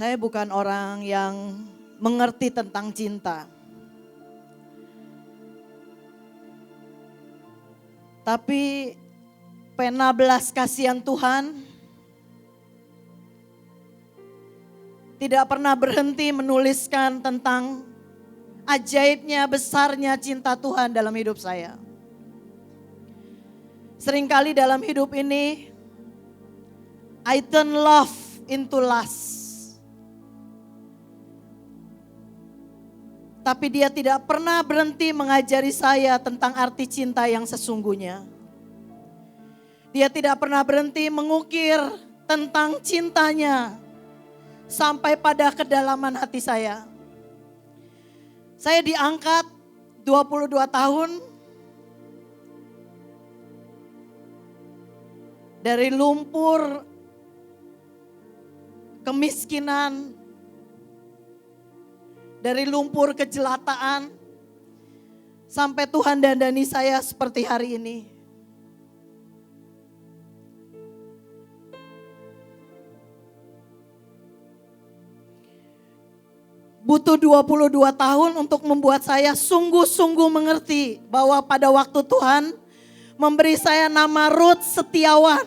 Saya bukan orang yang mengerti tentang cinta. Tapi pena belas kasihan Tuhan tidak pernah berhenti menuliskan tentang ajaibnya, besarnya cinta Tuhan dalam hidup saya. Seringkali dalam hidup ini, I turn love into lust. Tapi dia tidak pernah berhenti mengajari saya tentang arti cinta yang sesungguhnya. Dia tidak pernah berhenti mengukir tentang cintanya sampai pada kedalaman hati saya. Saya diangkat 22 tahun dari lumpur, kemiskinan, dari lumpur kejelataan, sampai Tuhan dandani saya seperti hari ini. Butuh 22 tahun untuk membuat saya sungguh-sungguh mengerti bahwa pada waktu Tuhan memberi saya nama Ruth Setiawan,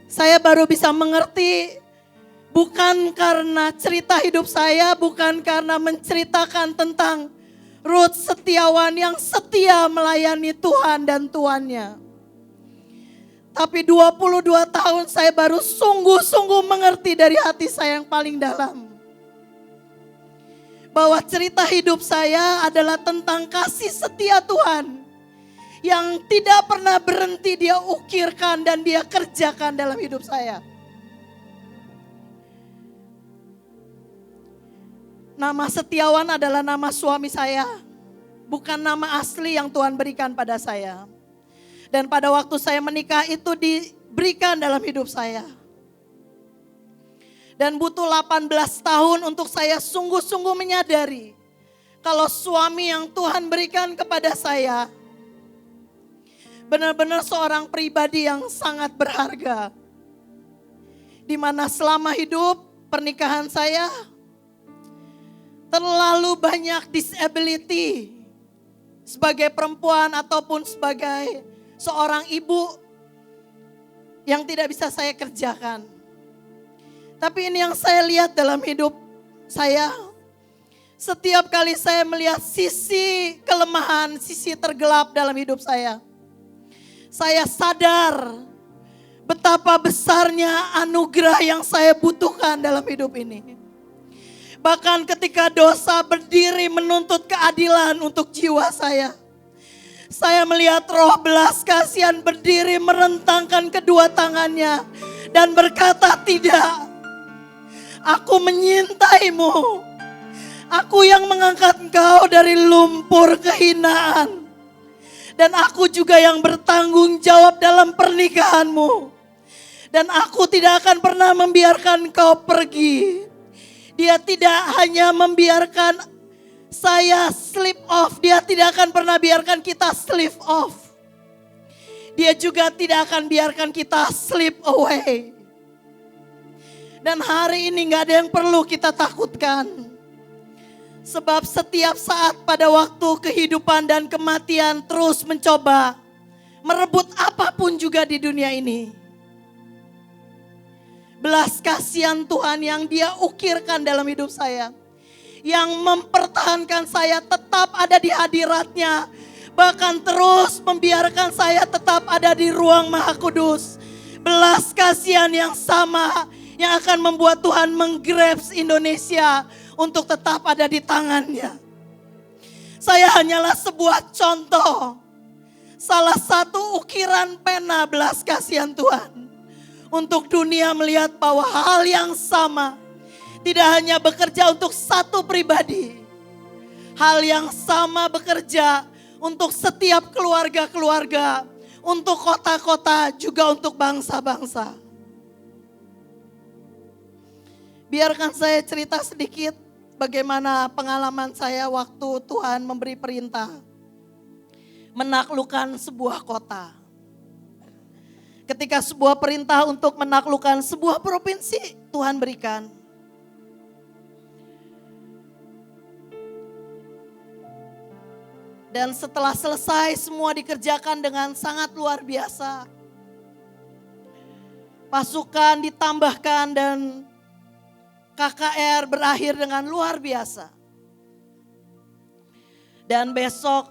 saya baru bisa mengerti. Bukan karena cerita hidup saya, bukan karena menceritakan tentang Ruth Setiawan yang setia melayani Tuhan dan tuannya. Tapi 22 tahun saya baru sungguh-sungguh mengerti dari hati saya yang paling dalam. Bahwa cerita hidup saya adalah tentang kasih setia Tuhan. Yang tidak pernah berhenti dia ukirkan dan dia kerjakan dalam hidup saya. Nama Setiawan adalah nama suami saya, bukan nama asli yang Tuhan berikan pada saya. Dan pada waktu saya menikah itu diberikan dalam hidup saya. Dan butuh 18 tahun untuk saya sungguh-sungguh menyadari kalau suami yang Tuhan berikan kepada saya benar-benar seorang pribadi yang sangat berharga. Di mana selama hidup pernikahan saya terlalu banyak disability sebagai perempuan ataupun sebagai seorang ibu yang tidak bisa saya kerjakan. Tapi ini yang saya lihat dalam hidup saya. Setiap kali saya melihat sisi kelemahan, sisi tergelap dalam hidup saya sadar betapa besarnya anugerah yang saya butuhkan dalam hidup ini. Bahkan ketika dosa berdiri menuntut keadilan untuk jiwa saya melihat roh belas kasihan berdiri merentangkan kedua tangannya dan berkata, tidak, aku menyintaimu. Aku yang mengangkat engkau dari lumpur kehinaan. Dan aku juga yang bertanggung jawab dalam pernikahanmu. Dan aku tidak akan pernah membiarkan engkau pergi. Dia tidak hanya membiarkan saya slip off. Dia tidak akan pernah biarkan kita slip off. Dia juga tidak akan biarkan kita slip away. Dan hari ini gak ada yang perlu kita takutkan. Sebab setiap saat pada waktu kehidupan dan kematian terus mencoba merebut apapun juga di dunia ini. Belas kasihan Tuhan yang dia ukirkan dalam hidup saya. Yang mempertahankan saya tetap ada di hadiratnya. Bahkan terus membiarkan saya tetap ada di ruang Maha Kudus. Belas kasihan yang sama yang akan membuat Tuhan menggrabs Indonesia untuk tetap ada di tangannya. Saya hanyalah sebuah contoh. Salah satu ukiran pena belas kasihan Tuhan. Untuk dunia melihat bahwa hal yang sama tidak hanya bekerja untuk satu pribadi. Hal yang sama bekerja untuk setiap keluarga-keluarga, untuk kota-kota, juga untuk bangsa-bangsa. Biarkan saya cerita sedikit bagaimana pengalaman saya waktu Tuhan memberi perintah menaklukkan sebuah kota. Ketika sebuah perintah untuk menaklukkan sebuah provinsi Tuhan berikan. Dan setelah selesai semua dikerjakan dengan sangat luar biasa. Pasukan ditambahkan dan KKR berakhir dengan luar biasa. Dan besok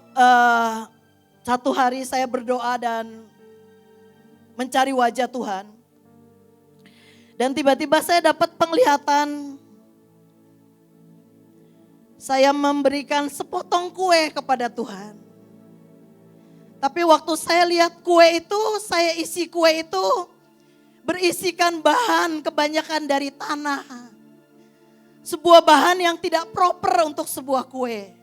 satu hari saya berdoa dan mencari wajah Tuhan. Dan tiba-tiba saya dapat penglihatan. Saya memberikan sepotong kue kepada Tuhan. Tapi waktu saya lihat kue itu, saya isi kue itu berisikan bahan kebanyakan dari tanah. Sebuah bahan yang tidak proper untuk sebuah kue.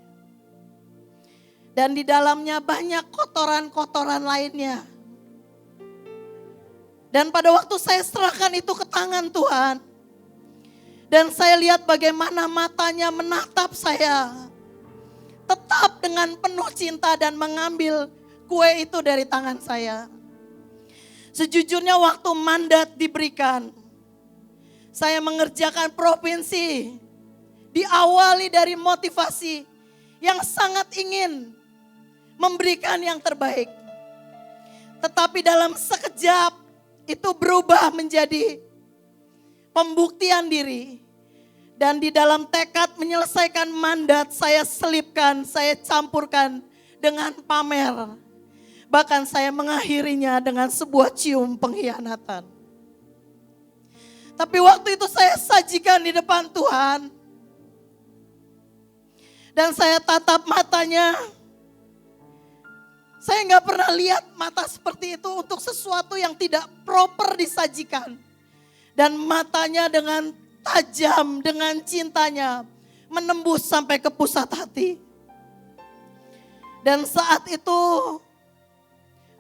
Dan di dalamnya banyak kotoran-kotoran lainnya. Dan pada waktu saya serahkan itu ke tangan Tuhan. Dan saya lihat bagaimana matanya menatap saya. Tetap dengan penuh cinta dan mengambil kue itu dari tangan saya. Sejujurnya waktu mandat diberikan. Saya mengerjakan provinsi. Diawali dari motivasi yang sangat ingin memberikan yang terbaik. Tetapi dalam sekejap itu berubah menjadi pembuktian diri. Dan di dalam tekad menyelesaikan mandat saya selipkan, saya campurkan dengan pamer. Bahkan saya mengakhirinya dengan sebuah cium pengkhianatan. Tapi waktu itu saya sajikan di depan Tuhan. Dan saya tatap matanya. Saya gak pernah lihat mata seperti itu untuk sesuatu yang tidak proper disajikan. Dan matanya dengan tajam, dengan cintanya menembus sampai ke pusat hati. Dan saat itu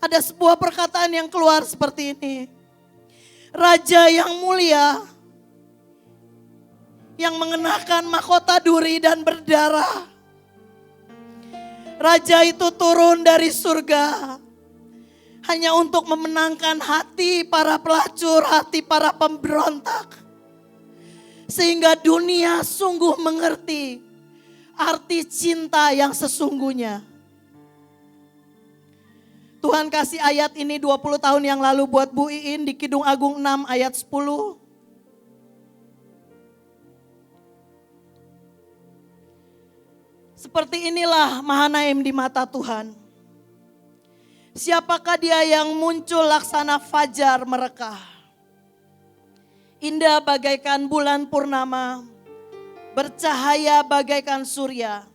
ada sebuah perkataan yang keluar seperti ini. Raja yang mulia yang mengenakan mahkota duri dan berdarah. Raja itu turun dari surga hanya untuk memenangkan hati para pelacur, hati para pemberontak. Sehingga dunia sungguh mengerti arti cinta yang sesungguhnya. Tuhan kasih ayat ini 20 tahun yang lalu buat Bu Iin di Kidung Agung 6 ayat 10. Seperti inilah Mahanaim di mata Tuhan. Siapakah dia yang muncul laksana fajar merekah? Indah bagaikan bulan purnama, bercahaya bagaikan surya,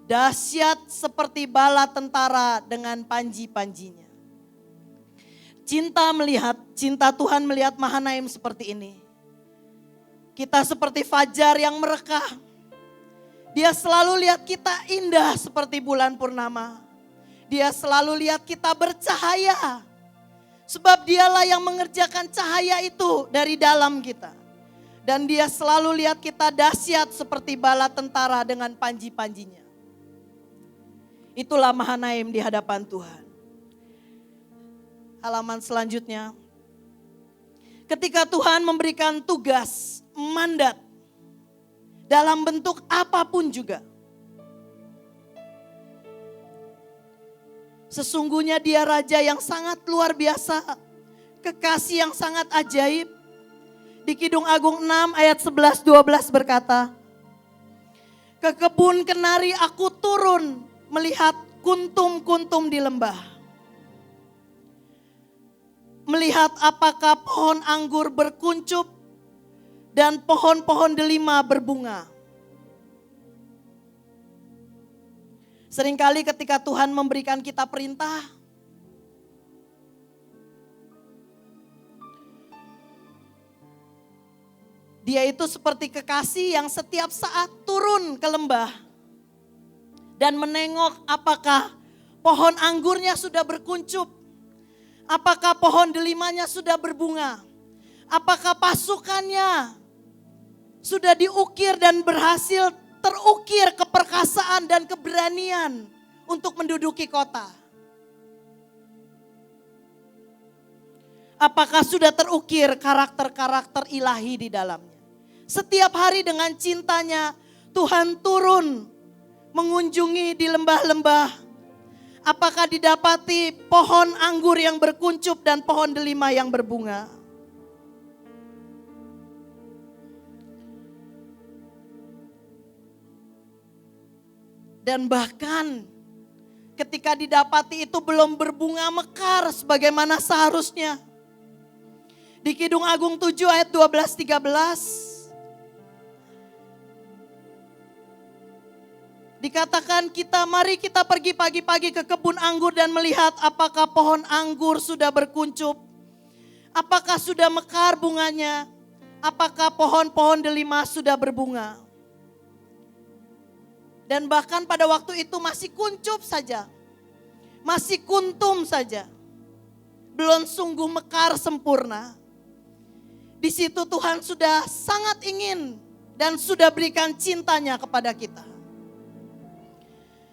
dahsyat seperti bala tentara dengan panji-panjinya. Cinta Tuhan melihat Mahanaim seperti ini. Kita seperti fajar yang merekah. Dia selalu lihat kita indah seperti bulan purnama. Dia selalu lihat kita bercahaya. Sebab dialah yang mengerjakan cahaya itu dari dalam kita. Dan dia selalu lihat kita dahsyat seperti bala tentara dengan panji-panjinya. Itulah Mahanaim di hadapan Tuhan. Halaman selanjutnya. Ketika Tuhan memberikan tugas, mandat. Dalam bentuk apapun juga. Sesungguhnya dia raja yang sangat luar biasa. Kekasih yang sangat ajaib. Di Kidung Agung 6 ayat 11-12 berkata. Ke kebun kenari aku turun melihat kuntum-kuntum di lembah. Melihat apakah pohon anggur berkuncup dan pohon-pohon delima berbunga. Seringkali ketika Tuhan memberikan kita perintah, Dia itu seperti kekasih yang setiap saat turun ke lembah dan menengok apakah pohon anggurnya sudah berkuncup, apakah pohon delimanya sudah berbunga, apakah pasukannya sudah diukir dan berhasil terukir keperkasaan dan keberanian untuk menduduki kota. Apakah sudah terukir karakter-karakter ilahi di dalamnya? Setiap hari dengan cintanya Tuhan turun mengunjungi di lembah-lembah. Apakah didapati pohon anggur yang berkuncup dan pohon delima yang berbunga? Dan bahkan ketika didapati itu belum berbunga mekar sebagaimana seharusnya. Di Kidung Agung 7 ayat 12-13. Dikatakan mari kita pergi pagi-pagi ke kebun anggur dan melihat apakah pohon anggur sudah berkuncup. Apakah sudah mekar bunganya. Apakah pohon-pohon delima sudah berbunga. Dan bahkan pada waktu itu masih kuncup saja. Masih kuntum saja. Belum sungguh mekar sempurna. Di situ Tuhan sudah sangat ingin dan sudah berikan cintanya kepada kita.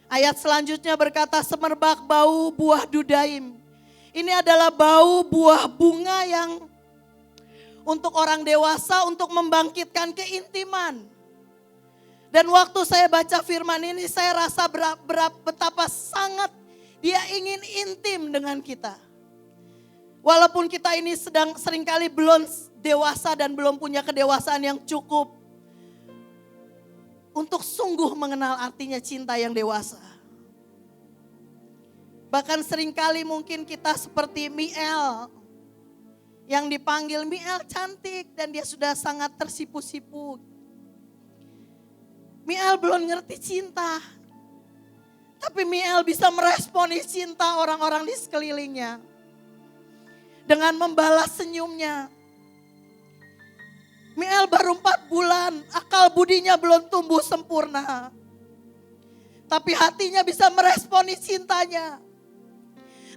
Ayat selanjutnya berkata semerbak bau buah dudaim. Ini adalah bau buah bunga yang untuk orang dewasa untuk membangkitkan keintiman. Dan waktu saya baca firman ini saya rasa betapa sangat dia ingin intim dengan kita. Walaupun kita ini seringkali belum dewasa dan belum punya kedewasaan yang cukup untuk sungguh mengenal artinya cinta yang dewasa. Bahkan seringkali mungkin kita seperti Miel. Yang dipanggil Miel cantik dan dia sudah sangat tersipu-sipu. Miel belum ngerti cinta. Tapi Miel bisa meresponi cinta orang-orang di sekelilingnya. Dengan membalas senyumnya. Miel baru 4 bulan, akal budinya belum tumbuh sempurna. Tapi hatinya bisa meresponi cintanya.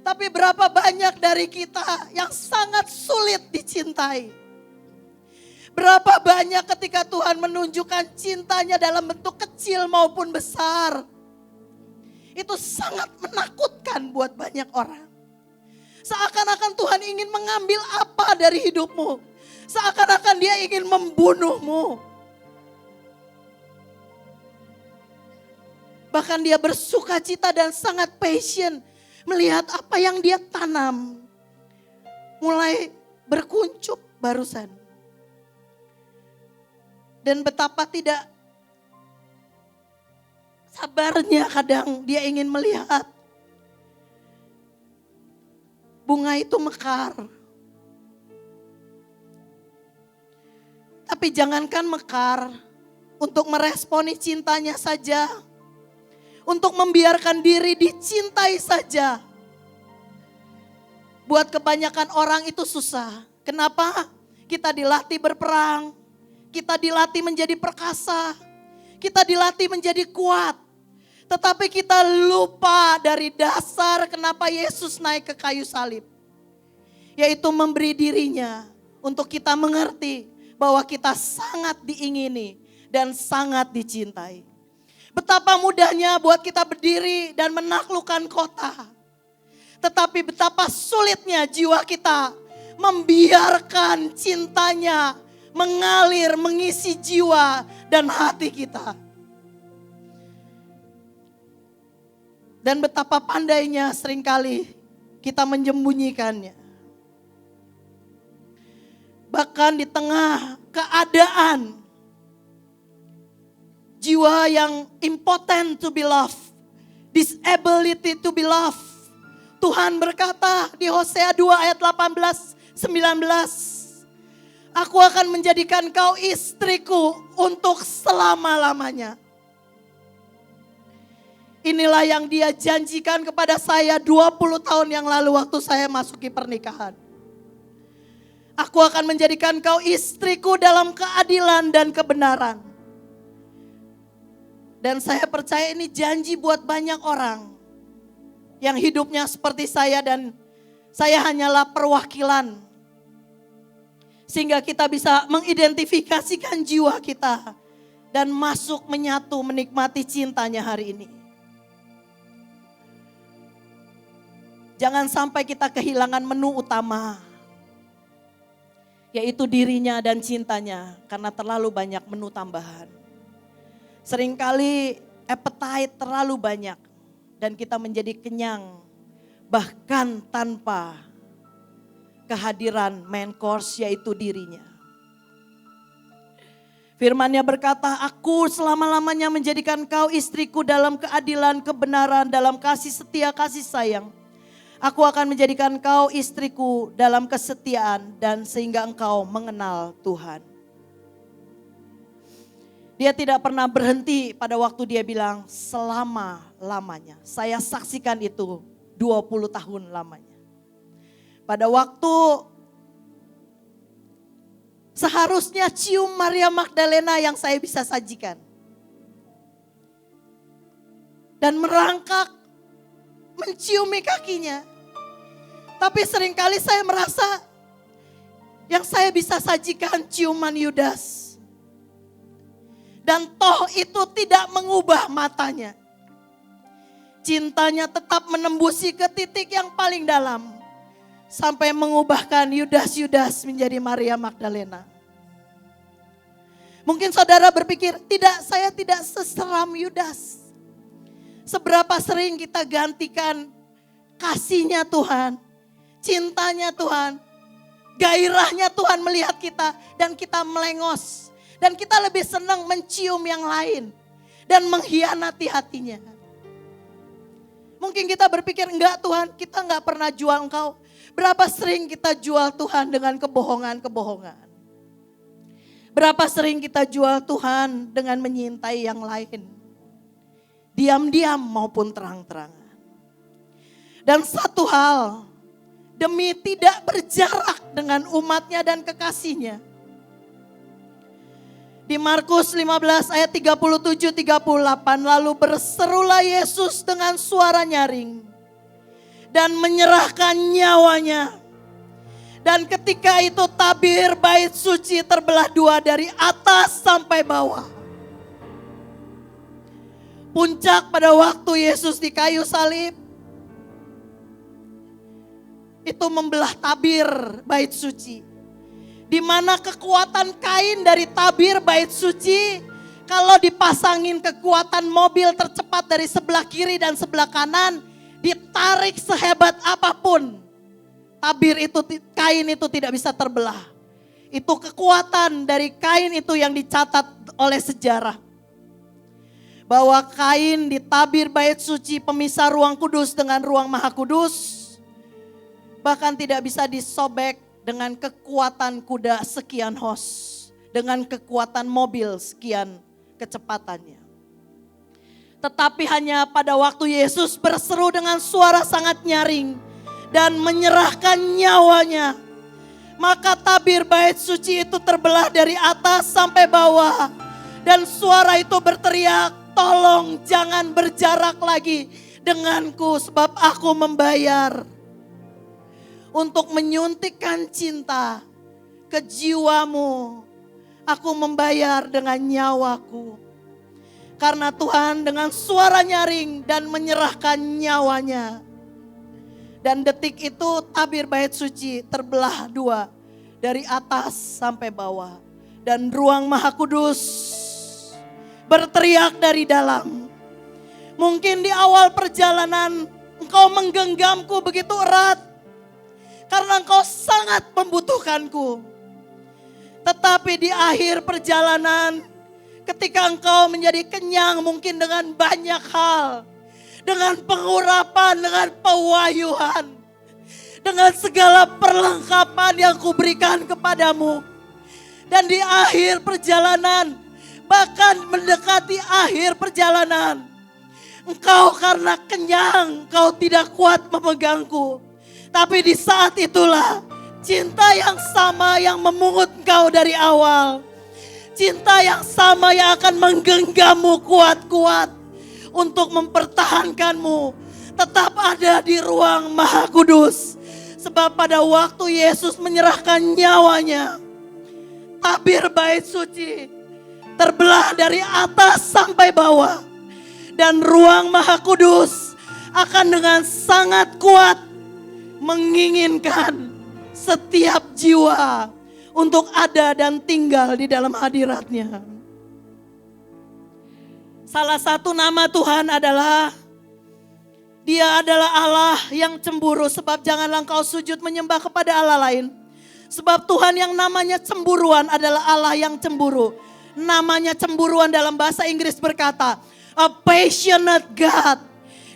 Tapi berapa banyak dari kita yang sangat sulit dicintai. Berapa banyak ketika Tuhan menunjukkan cintanya dalam bentuk kecil maupun besar. Itu sangat menakutkan buat banyak orang. Seakan-akan Tuhan ingin mengambil apa dari hidupmu. Seakan-akan dia ingin membunuhmu. Bahkan dia bersuka cita dan sangat passion. Melihat apa yang dia tanam. Mulai berkuncup barusan. Dan betapa tidak sabarnya kadang dia ingin melihat. Bunga itu mekar. Tapi jangankan mekar, untuk meresponi cintanya saja, untuk membiarkan diri dicintai saja. Buat kebanyakan orang itu susah. Kenapa? Kita dilatih berperang, kita dilatih menjadi perkasa, kita dilatih menjadi kuat. Tetapi kita lupa dari dasar kenapa Yesus naik ke kayu salib. Yaitu memberi dirinya untuk kita mengerti bahwa kita sangat diingini dan sangat dicintai. Betapa mudahnya buat kita berdiri dan menaklukkan kota. Tetapi betapa sulitnya jiwa kita membiarkan cintanya mengalir, mengisi jiwa dan hati kita. Dan betapa pandainya seringkali kita menyembunyikannya. Bahkan di tengah keadaan jiwa yang impotent to be loved, disability to be loved. Tuhan berkata di Hosea 2 ayat 18-19, aku akan menjadikan kau istriku untuk selama-lamanya. Inilah yang dia janjikan kepada saya 20 tahun yang lalu waktu saya masuki pernikahan. Aku akan menjadikan kau istriku dalam keadilan dan kebenaran. Dan saya percaya ini janji buat banyak orang. Yang hidupnya seperti saya dan saya hanyalah perwakilan. Sehingga kita bisa mengidentifikasikan jiwa kita. Dan masuk menyatu menikmati cintanya hari ini. Jangan sampai kita kehilangan menu utama. yaitu dirinya dan cintanya, karena terlalu banyak menu tambahan. Seringkali appetite terlalu banyak dan kita menjadi kenyang bahkan tanpa kehadiran main course yaitu dirinya. Firman-Nya berkata, aku selama-lamanya menjadikan kau istriku dalam keadilan, kebenaran, dalam kasih setia, kasih sayang. Aku akan menjadikan kau istriku dalam kesetiaan dan sehingga engkau mengenal Tuhan. Dia tidak pernah berhenti pada waktu dia bilang selama-lamanya. Saya saksikan itu 20 tahun lamanya. Pada waktu seharusnya cium Maria Magdalena yang saya bisa sajikan. Dan merangkak menciumi kakinya. Tapi seringkali saya merasa yang saya bisa sajikan ciuman Yudas. Dan toh itu tidak mengubah matanya. Cintanya tetap menembusi ke titik yang paling dalam. Sampai mengubahkan Yudas menjadi Maria Magdalena. Mungkin saudara berpikir, tidak, saya tidak seseram Yudas. Seberapa sering kita gantikan kasihnya Tuhan, cintanya Tuhan, gairahnya Tuhan melihat kita dan kita melengos. Dan kita lebih senang mencium yang lain dan mengkhianati hatinya. Mungkin kita berpikir, enggak Tuhan, kita enggak pernah jual Engkau. Berapa sering kita jual Tuhan dengan kebohongan-kebohongan. Berapa sering kita jual Tuhan dengan menyintai yang lain. Diam-diam maupun terang-terangan. Dan satu hal, demi tidak berjarak dengan umatnya dan kekasihnya. Di Markus 15 ayat 37-38, lalu berserulah Yesus dengan suara nyaring dan menyerahkan nyawanya. Dan ketika itu tabir bait suci terbelah dua dari atas sampai bawah. Puncak pada waktu Yesus di kayu salib, itu membelah tabir bait suci. Di mana kekuatan kain dari tabir bait suci, kalau dipasangin kekuatan mobil tercepat dari sebelah kiri dan sebelah kanan, ditarik sehebat apapun, tabir itu, kain itu tidak bisa terbelah. Itu kekuatan dari kain itu yang dicatat oleh sejarah. Bahwa kain di tabir bait suci pemisah ruang kudus dengan ruang maha kudus, bahkan tidak bisa disobek dengan kekuatan kuda sekian hos, dengan kekuatan mobil sekian kecepatannya. Tetapi hanya pada waktu Yesus berseru dengan suara sangat nyaring dan menyerahkan nyawanya, maka tabir bait suci itu terbelah dari atas sampai bawah. Dan suara itu berteriak, tolong jangan berjarak lagi denganku sebab aku membayar. Untuk menyuntikkan cinta ke jiwamu, aku membayar dengan nyawaku. Karena Tuhan dengan suara nyaring dan menyerahkan nyawanya. Dan detik itu tabir bait suci terbelah dua dari atas sampai bawah. Dan ruang maha kudus berteriak dari dalam. Mungkin di awal perjalanan engkau menggenggamku begitu erat. Karena engkau sangat membutuhkanku. Tetapi di akhir perjalanan, ketika engkau menjadi kenyang mungkin dengan banyak hal. Dengan pengurapan, dengan pewahyuan. Dengan segala perlengkapan yang kuberikan kepadamu. Dan di akhir perjalanan, bahkan mendekati akhir perjalanan. Engkau karena kenyang, engkau tidak kuat memegangku. Tapi di saat itulah cinta yang sama yang memungut engkau dari awal. Cinta yang sama yang akan menggenggammu kuat-kuat untuk mempertahankanmu. Tetap ada di ruang maha kudus. Sebab pada waktu Yesus menyerahkan nyawanya, tabir bait suci terbelah dari atas sampai bawah. Dan ruang maha kudus akan dengan sangat kuat menginginkan setiap jiwa untuk ada dan tinggal di dalam hadirat-Nya. Salah satu nama Tuhan adalah Dia adalah Allah yang cemburu, sebab janganlah engkau sujud menyembah kepada Allah lain. Sebab Tuhan yang namanya cemburuan adalah Allah yang cemburu. Namanya cemburuan dalam bahasa Inggris berkata, a passionate God.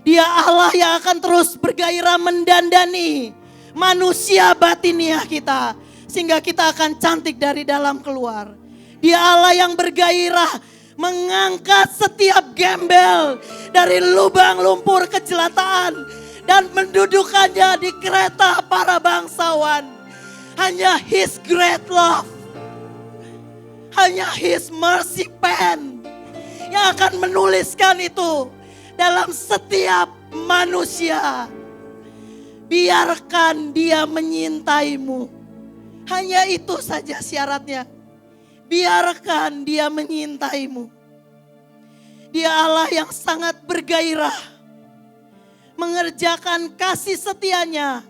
Dia Allah yang akan terus bergairah mendandani manusia batiniah kita. Sehingga kita akan cantik dari dalam keluar. Dia Allah yang bergairah mengangkat setiap gembel dari lubang lumpur kejelataan dan mendudukannya di kereta para bangsawan. Hanya His great love, hanya His mercy pen yang akan menuliskan itu dalam setiap manusia. Biarkan Dia menyintaimu. Hanya itu saja syaratnya. Biarkan Dia menyintaimu. Dia Allah yang sangat bergairah mengerjakan kasih setianya,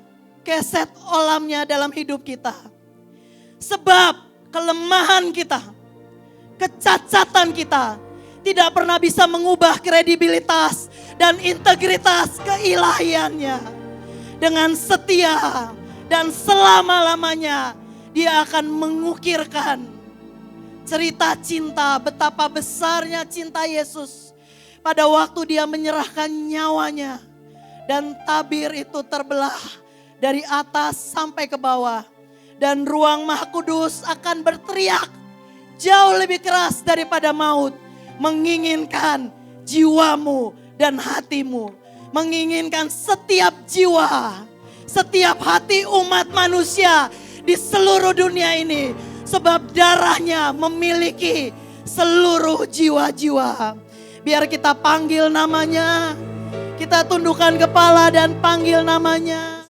keset olamnya dalam hidup kita. Sebab kelemahan kita, kecacatan kita tidak pernah bisa mengubah kredibilitas dan integritas keilahiannya. Dengan setia dan selama-lamanya Dia akan mengukirkan cerita cinta, betapa besarnya cinta Yesus pada waktu Dia menyerahkan nyawanya. Dan tabir itu terbelah dari atas sampai ke bawah. Dan ruang Maha Kudus akan berteriak jauh lebih keras daripada maut. Menginginkan jiwamu dan hatimu. Menginginkan setiap jiwa, setiap hati umat manusia di seluruh dunia ini. Sebab darahnya memiliki seluruh jiwa-jiwa. Biar kita panggil namanya. Kita tundukkan kepala dan panggil namanya.